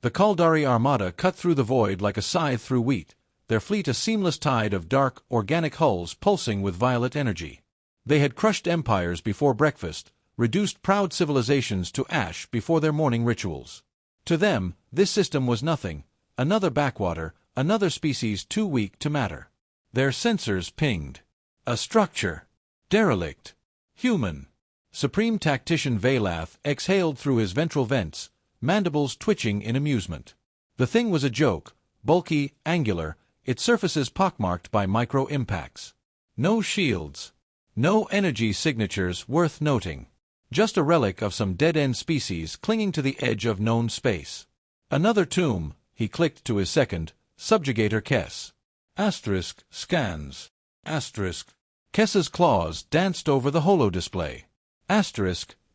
The 𝗕𝗲𝘀 armada cut through the void like a scythe through wheat, their fleet a seamless tide of dark, organic hulls pulsing with violet energy. They had crushed empires before breakfast, reduced proud civilizations to ash before their morning rituals. To them, this system was nothing, another backwater, another species too weak to matter. Their sensors pinged. A structure. Derelict. Human. Supreme Tactician 𝗕𝗲 exhaled through his ventral vents, mandibles twitching in amusement. The thing was a joke, bulky, angular, its surfaces pockmarked by micro-impacts. No shields. No energy signatures worth noting. Just a relic of some dead-end species clinging to the edge of known space. Another tomb, he clicked to his second, subjugator 𝗕𝗲. Scans. 𝗕𝗲's claws danced over the holo-display.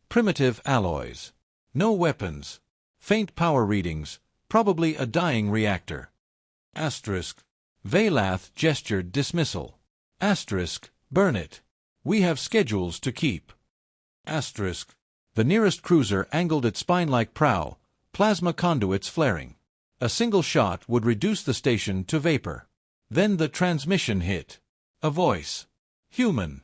Primitive alloys. No weapons. Faint power readings, probably a dying reactor. 𝗕𝗲 gestured dismissal. Burn it. We have schedules to keep. The nearest cruiser angled its spine-like prow, plasma conduits flaring. A single shot would reduce the station to vapor. Then the transmission hit. A voice. Human.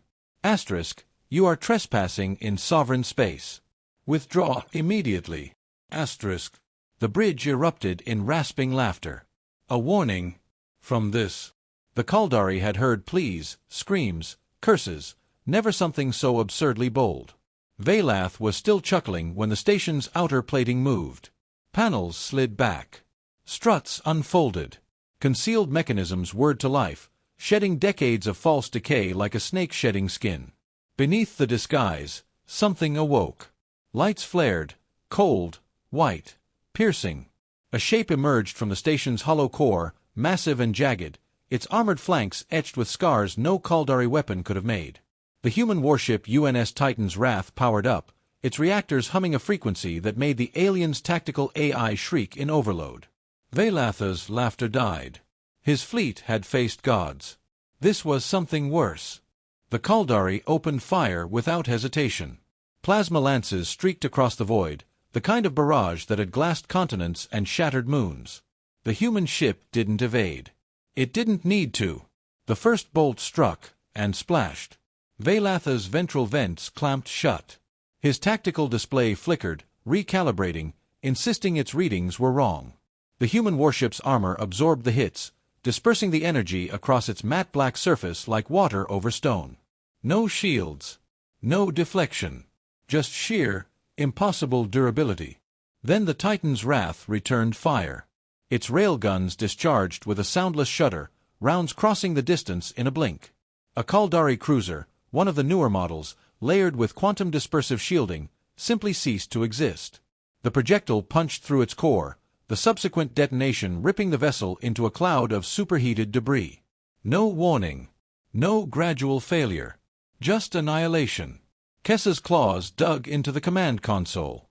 You are trespassing in sovereign space. Withdraw immediately. The bridge erupted in rasping laughter. A warning. From this. The 𝗕𝗲𝘀 had heard pleas, screams, curses, never something so absurdly bold. 𝗕𝗲 was still chuckling when the station's outer plating moved. Panels slid back. Struts unfolded. Concealed mechanisms whirred to life, shedding decades of false decay like a snake shedding skin. Beneath the disguise, something awoke. Lights flared, cold, white, piercing. A shape emerged from the station's hollow core, massive and jagged, its armored flanks etched with scars no 𝗕𝗲𝘀 weapon could have made. The human warship UNS Titan's Wrath powered up, its reactors humming a frequency that made the alien's tactical AI shriek in overload. 𝗕𝗲's laughter died. His fleet had faced gods. This was something worse. The 𝗕𝗲𝘀 opened fire without hesitation. Plasma lances streaked across the void, the kind of barrage that had glassed continents and shattered moons. The human ship didn't evade. It didn't need to. The first bolt struck, and splashed. 𝗕𝗲's ventral vents clamped shut. His tactical display flickered, recalibrating, insisting its readings were wrong. The human warship's armor absorbed the hits, dispersing the energy across its matte black surface like water over stone. No shields. No deflection. Just sheer, impossible durability. Then the Titan's Wrath returned fire. Its railguns discharged with a soundless shudder, rounds crossing the distance in a blink. A 𝗕𝗲𝘀 cruiser, one of the newer models, layered with quantum dispersive shielding, simply ceased to exist. The projectile punched through its core, the subsequent detonation ripping the vessel into a cloud of superheated debris. No warning. No gradual failure. Just annihilation. 𝗕𝗲's claws dug into the command console.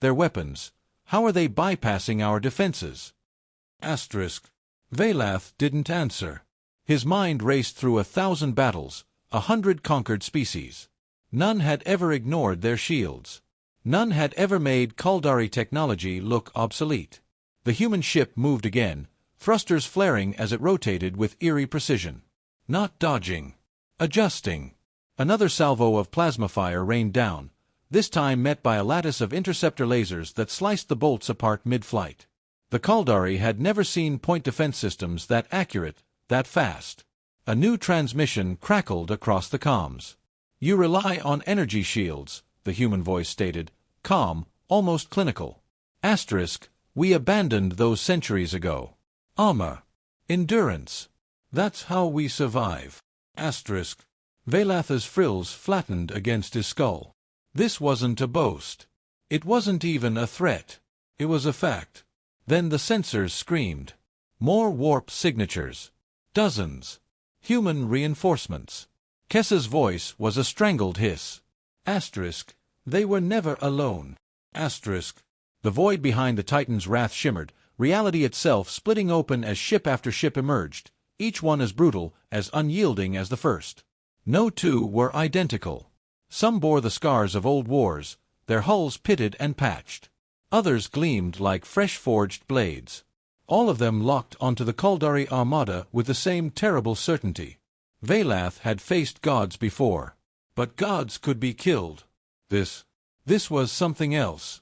Their weapons. How are they bypassing our defenses? 𝗕𝗲 didn't answer. His mind raced through 1,000 battles, 100 conquered species. None had ever ignored their shields. None had ever made 𝗕𝗲𝘀 technology look obsolete. The human ship moved again, thrusters flaring as it rotated with eerie precision. Not dodging. Adjusting. Another salvo of plasma fire rained down, this time met by a lattice of interceptor lasers that sliced the bolts apart mid-flight. The 𝗕𝗲𝘀 had never seen point defense systems that accurate, that fast. A new transmission crackled across the comms. You rely on energy shields, the human voice stated, calm, almost clinical. We abandoned those centuries ago. Armor. Endurance. That's how we survive. 𝗕𝗲's frills flattened against his skull. This wasn't a boast. It wasn't even a threat. It was a fact. Then the sensors screamed. More warp signatures. Dozens. Human reinforcements. 𝗕𝗲's voice was a strangled hiss. They were never alone. The void behind the Titan's Wrath shimmered, reality itself splitting open as ship after ship emerged, each one as brutal, as unyielding as the first. No two were identical. Some bore the scars of old wars, their hulls pitted and patched. Others gleamed like fresh-forged blades. All of them locked onto the 𝗕𝗲𝘀 armada with the same terrible certainty. 𝗦𝗲 had faced gods before. But gods could be killed. This was something else.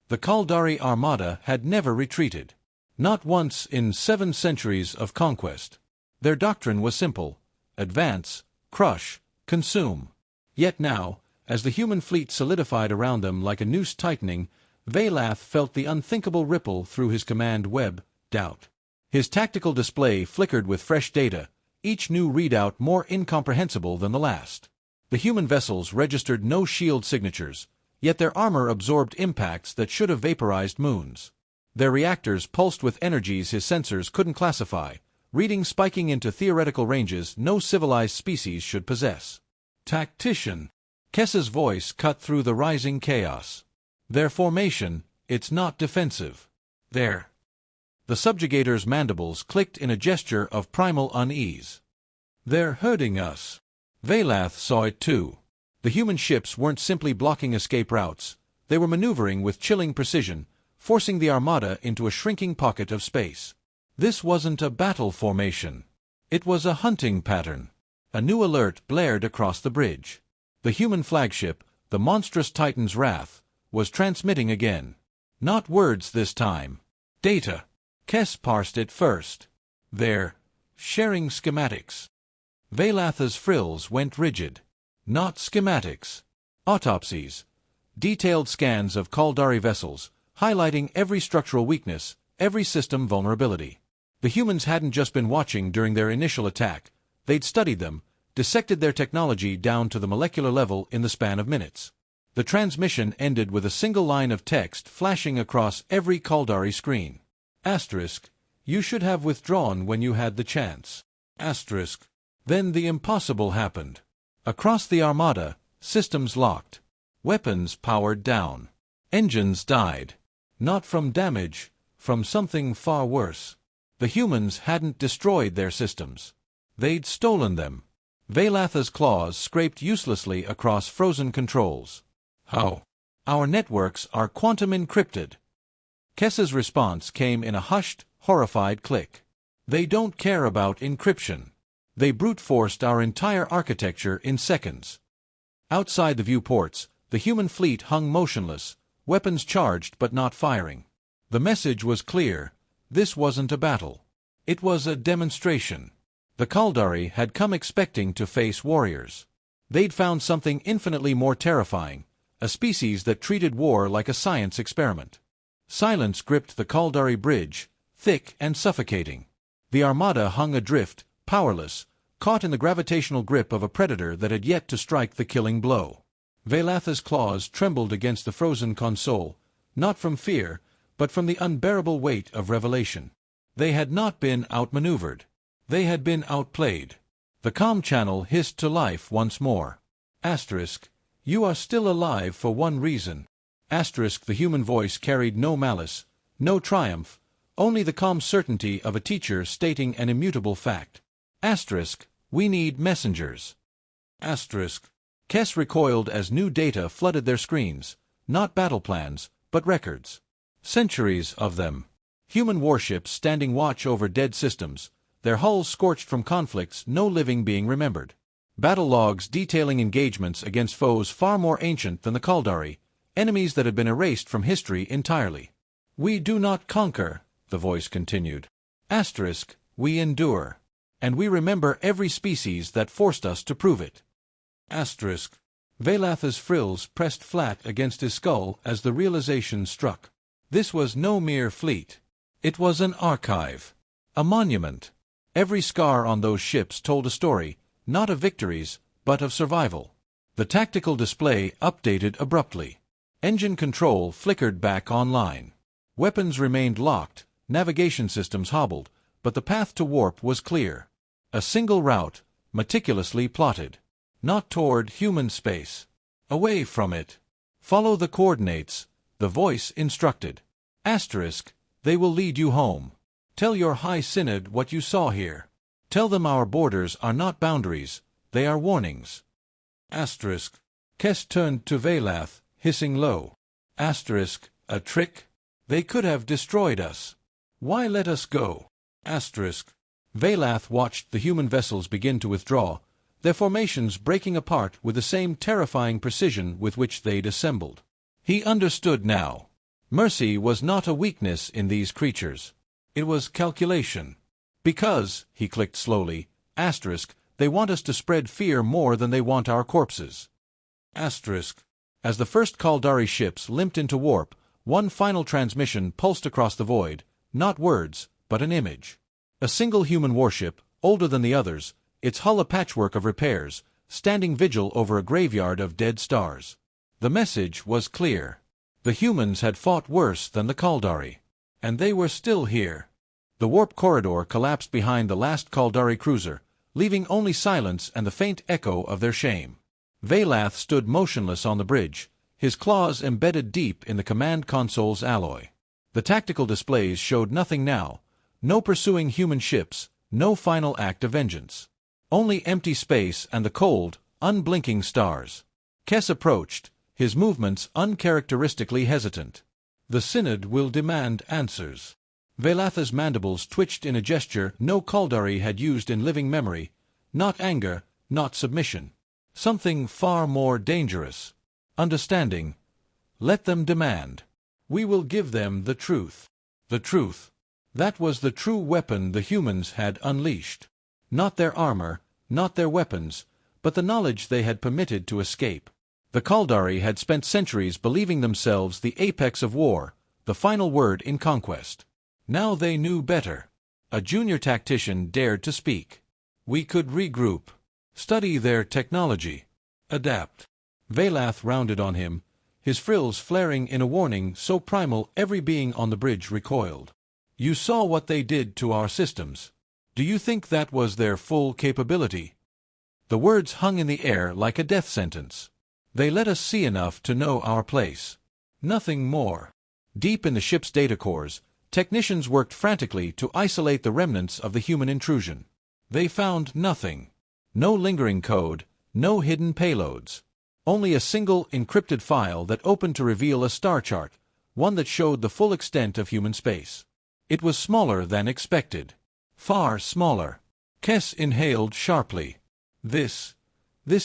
The 𝗕𝗲𝘀 armada had never retreated. Not once in 7 centuries of conquest. Their doctrine was simple: advance, crush, consume. Yet now, as the human fleet solidified around them like a noose tightening, 𝗦𝗲 felt the unthinkable ripple through his command web, doubt. His tactical display flickered with fresh data, each new readout more incomprehensible than the last. The human vessels registered no shield signatures, yet their armor absorbed impacts that should have vaporized moons. Their reactors pulsed with energies his sensors couldn't classify, readings spiking into theoretical ranges no civilized species should possess. Tactician. 𝗕𝗲𝘀's voice cut through the rising chaos. Their formation, it's not defensive. The subjugator's mandibles clicked in a gesture of primal unease. They're hurting us. 𝗦𝗲 saw it too. The human ships weren't simply blocking escape routes, they were maneuvering with chilling precision, forcing the armada into a shrinking pocket of space. This wasn't a battle formation. It was a hunting pattern. A new alert blared across the bridge. The human flagship, the monstrous Titan's Wrath, was transmitting again. Not words this time. Data. 𝗕𝗲 parsed it first. They're sharing schematics. 𝗦𝗲's frills went rigid. Not schematics. Autopsies. Detailed scans of 𝗕𝗲𝘀 vessels, highlighting every structural weakness, every system vulnerability. The humans hadn't just been watching during their initial attack, they'd studied them, dissected their technology down to the molecular level in the span of minutes. The transmission ended with a single line of text flashing across every 𝗕𝗲𝘀 screen. Asterisk, you should have withdrawn when you had the chance. Asterisk. Then the impossible happened. Across the armada, systems locked. Weapons powered down. Engines died. Not from damage, from something far worse. The humans hadn't destroyed their systems. They'd stolen them. 𝗦𝗲's claws scraped uselessly across frozen controls. How? Our networks are quantum encrypted. 𝗕𝗲's response came in a hushed, horrified click. They don't care about encryption. They brute-forced our entire architecture in seconds. Outside the viewports, the human fleet hung motionless, weapons charged but not firing. The message was clear: this wasn't a battle. It was a demonstration. The 𝗕𝗲𝘀 had come expecting to face warriors. They'd found something infinitely more terrifying, a species that treated war like a science experiment. Silence gripped the 𝗕𝗲𝘀 bridge, thick and suffocating. The armada hung adrift, powerless, caught in the gravitational grip of a predator that had yet to strike the killing blow. 𝗦𝗲's claws trembled against the frozen console, not from fear, but from the unbearable weight of revelation. They had not been outmaneuvered. They had been outplayed. The comm channel hissed to life once more. Asterisk, you are still alive for one reason. Asterisk, the human voice carried no malice, no triumph, only the calm certainty of a teacher stating an immutable fact. Asterisk, we need messengers. Asterisk. 𝗕𝗲 recoiled as new data flooded their screens, not battle plans, but records. Centuries of them. Human warships standing watch over dead systems, their hulls scorched from conflicts no living being remembered. Battle logs detailing engagements against foes far more ancient than the 𝗕𝗲𝘀, enemies that had been erased from history entirely. We do not conquer, the voice continued. Asterisk, we endure. And we remember every species that forced us to prove it. Asterisk. 𝗦𝗲's frills pressed flat against his skull as the realization struck. This was no mere fleet. It was an archive. A monument. Every scar on those ships told a story, not of victories, but of survival. The tactical display updated abruptly. Engine control flickered back online. Weapons remained locked, navigation systems hobbled, but the path to warp was clear. A single route, meticulously plotted. Not toward human space. Away from it. Follow the coordinates, the voice instructed. Asterisk, they will lead you home. Tell your High Synod what you saw here. Tell them our borders are not boundaries, they are warnings. Asterisk. 𝗕𝗲 turned to 𝗦𝗲, hissing low. Asterisk, a trick? They could have destroyed us. Why let us go? *Vælath watched the human vessels begin to withdraw, their formations breaking apart with the same terrifying precision with which they'd assembled. He understood now. Mercy was not a weakness in these creatures. It was calculation. Because, he clicked slowly, they want us to spread fear more than they want our corpses. As the first 𝗕𝗲𝘀 ships limped into warp, one final transmission pulsed across the void, not words, but an image. A single human warship, older than the others, its hull a patchwork of repairs, standing vigil over a graveyard of dead stars. The message was clear. The humans had fought worse than the 𝗕𝗲𝘀. And they were still here. The warp corridor collapsed behind the last 𝗕𝗲𝘀 cruiser, leaving only silence and the faint echo of their shame. Vælath stood motionless on the bridge, his claws embedded deep in the command console's alloy. The tactical displays showed nothing now, no pursuing human ships, no final act of vengeance. Only empty space and the cold, unblinking stars. 𝗕𝗲 approached, his movements uncharacteristically hesitant. The Synod will demand answers. Vælath's mandibles twitched in a gesture no 𝗕𝗲𝘀 had used in living memory, not anger, not submission. Something far more dangerous. Understanding. Let them demand. We will give them the truth. The truth. That was the true weapon the humans had unleashed. Not their armor, not their weapons, but the knowledge they had permitted to escape. The 𝗕𝗲𝘀 had spent centuries believing themselves the apex of war, the final word in conquest. Now they knew better. A junior tactician dared to speak. We could regroup. Study their technology. Adapt. Vælath rounded on him, his frills flaring in a warning so primal every being on the bridge recoiled. You saw what they did to our systems. Do you think that was their full capability? The words hung in the air like a death sentence. They let us see enough to know our place. Nothing more. Deep in the ship's data cores, technicians worked frantically to isolate the remnants of the human intrusion. They found nothing. No lingering code, no hidden payloads. Only a single encrypted file that opened to reveal a star chart, one that showed the full extent of human space. It was smaller than expected. Far smaller. 𝗕𝗲 inhaled sharply. This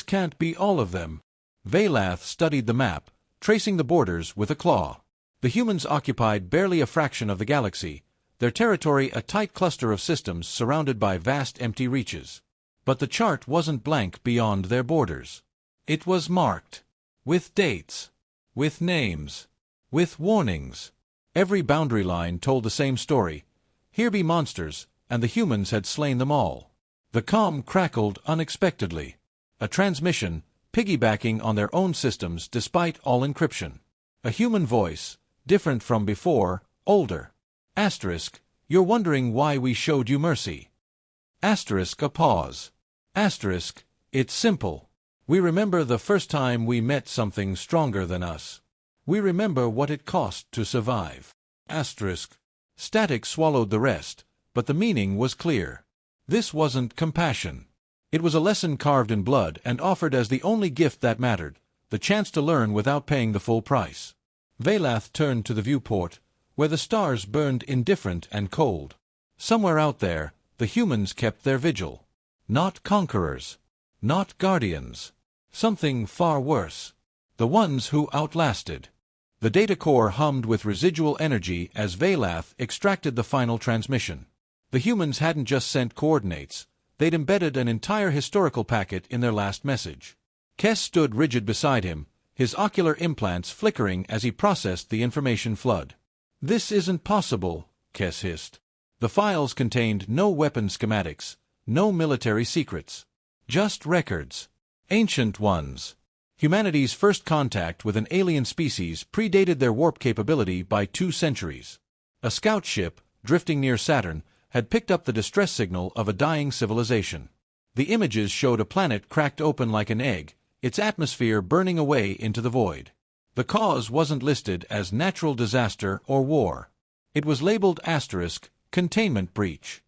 can't be all of them. Vælath studied the map, tracing the borders with a claw. The humans occupied barely a fraction of the galaxy, their territory a tight cluster of systems surrounded by vast empty reaches. But the chart wasn't blank beyond their borders. It was marked. With dates. With names. With warnings. Every boundary line told the same story. Here be monsters, and the humans had slain them all. The comm crackled unexpectedly. A transmission, piggybacking on their own systems despite all encryption. A human voice, different from before, older. You're wondering why we showed you mercy. A pause. It's simple. We remember the first time we met something stronger than us. We remember what it cost to survive. Static swallowed the rest, but the meaning was clear. This wasn't compassion. It was a lesson carved in blood and offered as the only gift that mattered, the chance to learn without paying the full price. Vælath turned to the viewport, where the stars burned indifferent and cold. Somewhere out there, the humans kept their vigil. Not conquerors. Not guardians. Something far worse. The ones who outlasted. The data core hummed with residual energy as Vælath extracted the final transmission. The humans hadn't just sent coordinates. They'd embedded an entire historical packet in their last message. 𝗕𝗲 stood rigid beside him, his ocular implants flickering as he processed the information flood. This isn't possible, 𝗕𝗲 hissed. The files contained no weapon schematics, no military secrets. Just records. Ancient ones. Humanity's first contact with an alien species predated their warp capability by 2 centuries. A scout ship, drifting near Saturn, had picked up the distress signal of a dying civilization. The images showed a planet cracked open like an egg, its atmosphere burning away into the void. The cause wasn't listed as natural disaster or war. It was labeled containment breach.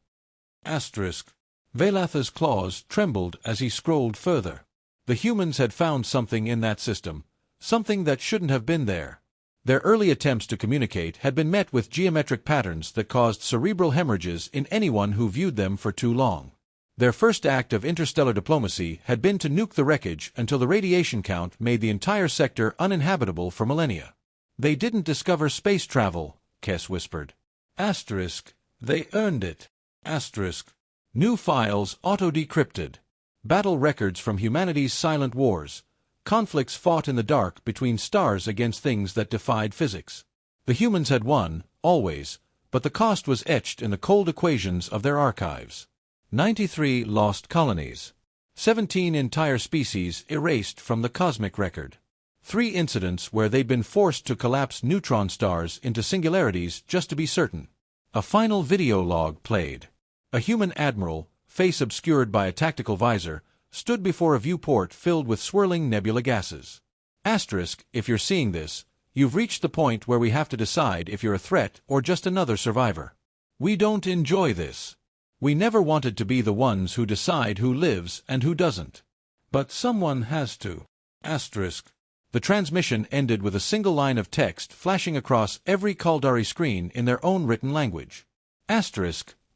Vælath's claws trembled as he scrolled further. The humans had found something in that system, something that shouldn't have been there. Their early attempts to communicate had been met with geometric patterns that caused cerebral hemorrhages in anyone who viewed them for too long. Their first act of interstellar diplomacy had been to nuke the wreckage until the radiation count made the entire sector uninhabitable for millennia. "They didn't discover space travel," 𝗕𝗲 whispered. "They earned it. New files auto-decrypted. Battle records from humanity's silent wars. Conflicts fought in the dark between stars against things that defied physics. The humans had won, always, but the cost was etched in the cold equations of their archives. 93 lost colonies. 17 entire species erased from the cosmic record. 3 incidents where they'd been forced to collapse neutron stars into singularities just to be certain. A final video log played. A human admiral, face obscured by a tactical visor, stood before a viewport filled with swirling nebula gases. If you're seeing this, you've reached the point where we have to decide if you're a threat or just another survivor. We don't enjoy this. We never wanted to be the ones who decide who lives and who doesn't. But someone has to. The transmission ended with a single line of text flashing across every 𝗕𝗲 screen in their own written language.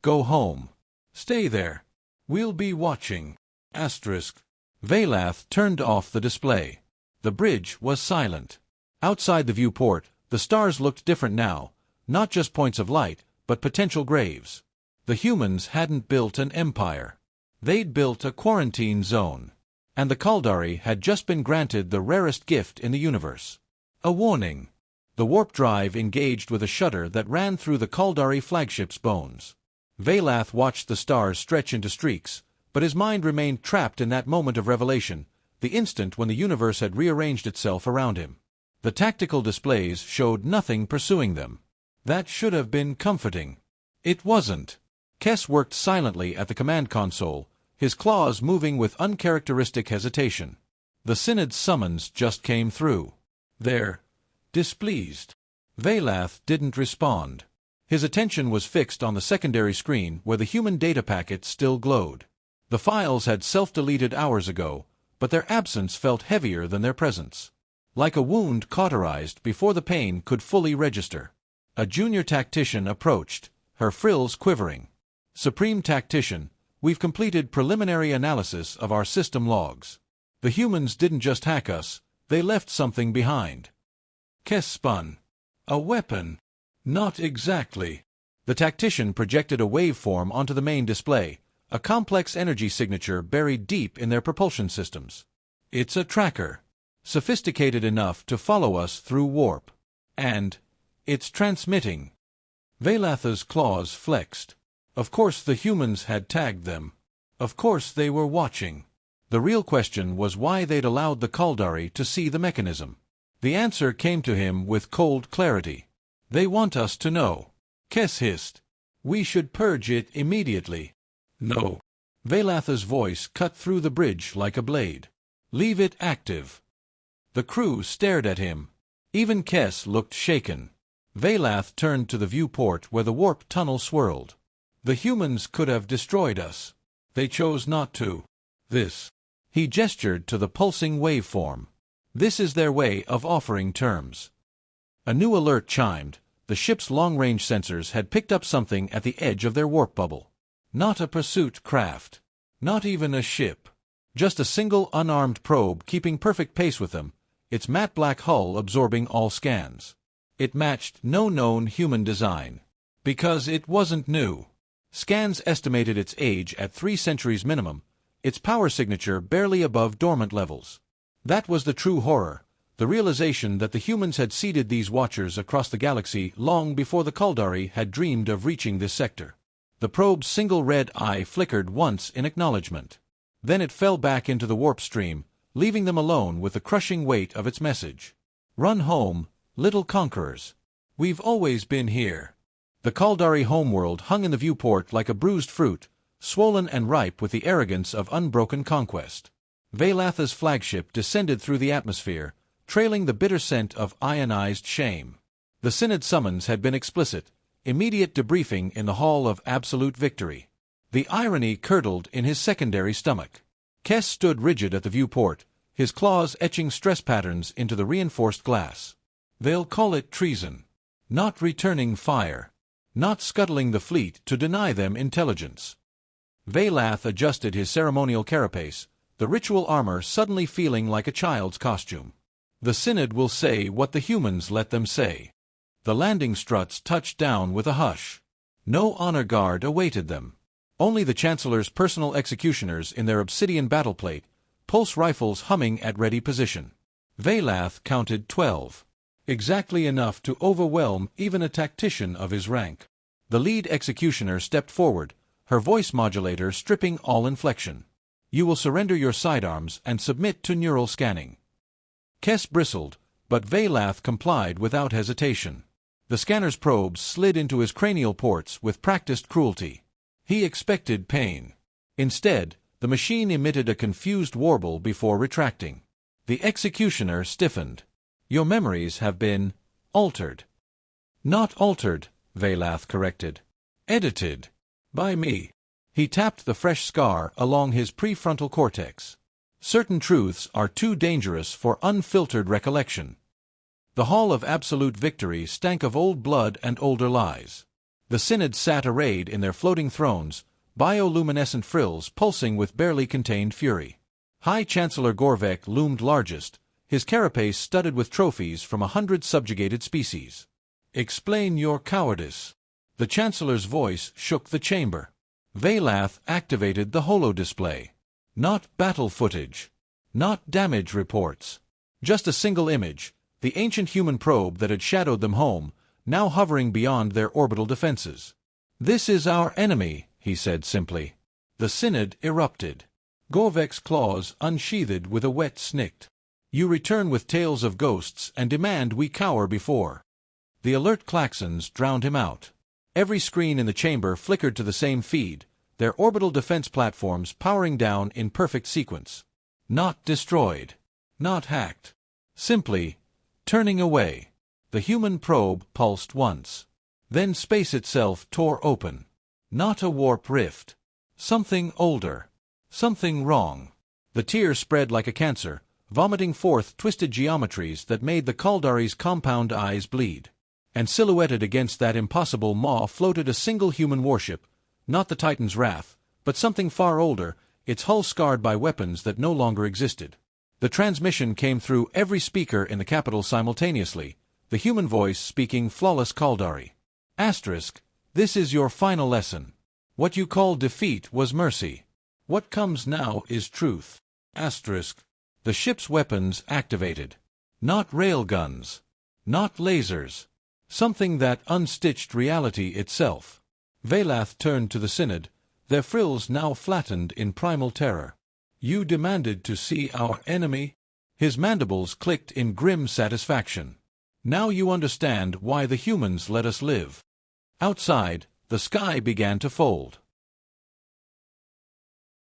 Go home. Stay there. We'll be watching. 𝗕𝗲 turned off the display. The bridge was silent. Outside the viewport, the stars looked different now, not just points of light, but potential graves. The humans hadn't built an empire. They'd built a quarantine zone. And the 𝗕𝗲 had just been granted the rarest gift in the universe. A warning. The warp drive engaged with a shudder that ran through the 𝗕𝗲 flagship's bones. 𝗕𝗲 watched the stars stretch into streaks, but his mind remained trapped in that moment of revelation, the instant when the universe had rearranged itself around him. The tactical displays showed nothing pursuing them. That should have been comforting. It wasn't. 𝗕𝗲 worked silently at the command console, his claws moving with uncharacteristic hesitation. The synod's summons just came through. They're displeased. 𝗕𝗲 didn't respond. His attention was fixed on the secondary screen where the human data packet still glowed. The files had self-deleted hours ago, but their absence felt heavier than their presence. Like a wound cauterized before the pain could fully register. A junior tactician approached, her frills quivering. "Supreme Tactician, we've completed preliminary analysis of our system logs. The humans didn't just hack us, they left something behind." 𝗕𝗲 spun. "A weapon?" "Not exactly." The tactician projected a waveform onto the main display, a complex energy signature buried deep in their propulsion systems. "It's a tracker. Sophisticated enough to follow us through warp. And it's transmitting." 𝗕𝗲's claws flexed. Of course the humans had tagged them. Of course they were watching. The real question was why they'd allowed the 𝗕𝗲 to see the mechanism. The answer came to him with cold clarity. "They want us to know." 𝗕𝗲 hissed. "We should purge it immediately." "No." 𝗕𝗲's voice cut through the bridge like a blade. "Leave it active." The crew stared at him. Even 𝗕𝗲 looked shaken. 𝗕𝗲 turned to the viewport where the warp tunnel swirled. "The humans could have destroyed us. They chose not to. This." He gestured to the pulsing waveform. "This is their way of offering terms." A new alert chimed. The ship's long-range sensors had picked up something at the edge of their warp bubble. Not a pursuit craft. Not even a ship. Just a single unarmed probe keeping perfect pace with them, its matte black hull absorbing all scans. It matched no known human design. Because it wasn't new. Scans estimated its age at 3 centuries minimum, its power signature barely above dormant levels. That was the true horror, the realization that the humans had seeded these watchers across the galaxy long before the 𝗕𝗲 had dreamed of reaching this sector. The probe's single red eye flickered once in acknowledgement. Then it fell back into the warp stream, leaving them alone with the crushing weight of its message. "Run home, little conquerors. We've always been here." The 𝗕𝗲 homeworld hung in the viewport like a bruised fruit, swollen and ripe with the arrogance of unbroken conquest. 𝗕𝗲's flagship descended through the atmosphere, trailing the bitter scent of ionized shame. The synod summons had been explicit, immediate debriefing in the hall of absolute victory. The irony curdled in his secondary stomach. 𝗕𝗲 stood rigid at the viewport, his claws etching stress patterns into the reinforced glass. They'll call it treason. Not returning fire. Not scuttling the fleet to deny them intelligence. 𝗕𝗲 adjusted his ceremonial carapace, the ritual armor suddenly feeling like a child's costume. The Synod will say what the humans let them say. The landing struts touched down with a hush. No honor guard awaited them. Only the Chancellor's personal executioners in their obsidian battleplate, pulse rifles humming at ready position. 𝗕𝗲 counted 12. Exactly enough to overwhelm even a tactician of his rank. The lead executioner stepped forward, her voice modulator stripping all inflection. You will surrender your sidearms and submit to neural scanning. 𝗕𝗲𝘀 bristled, but 𝗕𝗲 complied without hesitation. The scanner's probes slid into his cranial ports with practiced cruelty. He expected pain. Instead, the machine emitted a confused warble before retracting. The executioner stiffened. Your memories have been altered. Not altered, 𝗕𝗲 corrected. Edited. By me. He tapped the fresh scar along his prefrontal cortex. Certain truths are too dangerous for unfiltered recollection. The hall of absolute victory stank of old blood and older lies. The Synod sat arrayed in their floating thrones, bioluminescent frills pulsing with barely contained fury. High Chancellor 𝗕𝗏 loomed largest, his carapace studded with trophies from 100 subjugated species. Explain your cowardice. The Chancellor's voice shook the chamber. 𝗕𝗲 activated the holo-display. Not battle footage. Not damage reports. Just a single image, the ancient human probe that had shadowed them home, now hovering beyond their orbital defenses. This is our enemy, he said simply. The Synod erupted. 𝗕𝗏's claws unsheathed with a wet snikt. You return with tales of ghosts and demand we cower before. The alert klaxons drowned him out. Every screen in the chamber flickered to the same feed, their orbital defense platforms powering down in perfect sequence. Not destroyed. Not hacked. Simply turning away. The human probe pulsed once. Then space itself tore open. Not a warp rift. Something older. Something wrong. The tear spread like a cancer, vomiting forth twisted geometries that made the 𝗕𝗲𝘀's compound eyes bleed. And silhouetted against that impossible maw floated a single human warship, not the Titan's wrath, but something far older, its hull scarred by weapons that no longer existed. The transmission came through every speaker in the capital simultaneously, the human voice speaking flawless 𝗕𝗲𝘀. This is your final lesson. What you call defeat was mercy. What comes now is truth. The ship's weapons activated. Not railguns. Not lasers. Something that unstitched reality itself. 𝗕𝗲 turned to the Synod, their frills now flattened in primal terror. You demanded to see our enemy? His mandibles clicked in grim satisfaction. Now you understand why the humans let us live. Outside, the sky began to fold.